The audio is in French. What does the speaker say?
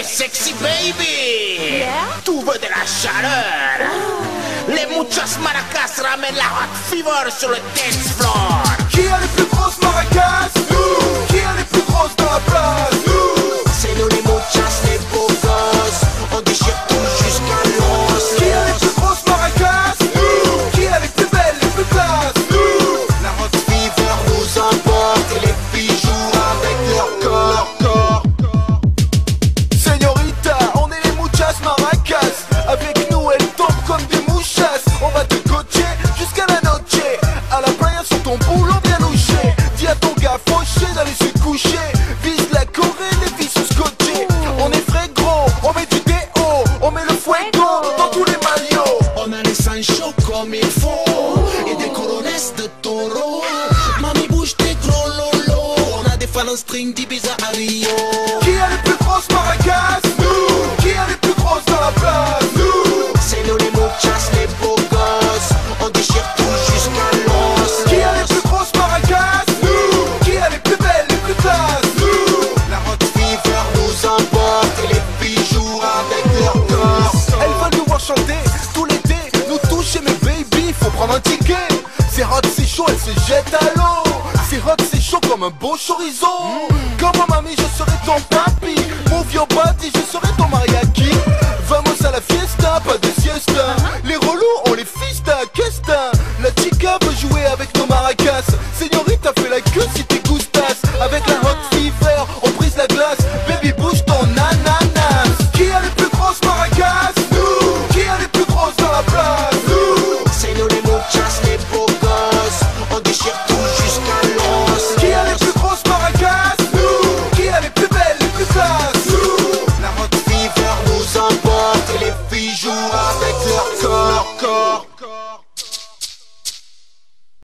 est sexy baby. Yeah. Tout veut de la chaleur. Les muchas maracas ramènent la hot fever sur le dance floor. Qui a les plus grosses maracas? Nous. Qui a les plus grosses dans la place? Nous. C'est nous les muchas, les beaux gosses. On déchire tout jusqu'à l'os. Qui a les plus grosses maracas? Nous. Qui a les plus belles, les plus classes? Nous. La hot fever nous emporte et les filles jouent avec leur corps. Señorita, on est les muchas maracas. Avec nous elles tombent comme des mouchas. On va te coacher jusqu'à la noche. À la playa sur ton boulot bien louché. Dis à ton gars fauché d'aller se coucher. Vise la Corée, les filles sont scotchées. On est frais gros, on met du déo. On met le fuego dans tous les maillots. On a les seins chauds comme il faut et des coronesses de taureau. Mami bouge tes gros lolos. On a des fans en string d'Ibiza à Rio. Qui a les plus grosses maracas? Nous. Qui a les plus grosses dans la place? Nous. C'est nous les muchas, les beaux gosses. On déchire tout jusqu'à l'os. Qui a les plus grosses maracas? Nous. Qui a les plus belles, les plus classes? Nous. La hot fever nous emporte et les filles jouent avec leur corps. Elles veulent nous voir chanter tout l'été, nous toucher mais baby, faut prendre un ticket. C'est hot, c'est chaud, elle se jette à l'eau. C'est hot, c'est chaud comme un beau chorizo. Comme mamie, je serai ton papi. Move your body, je serai ton mariachi. Vamos à la fiesta, pas de siesta. Les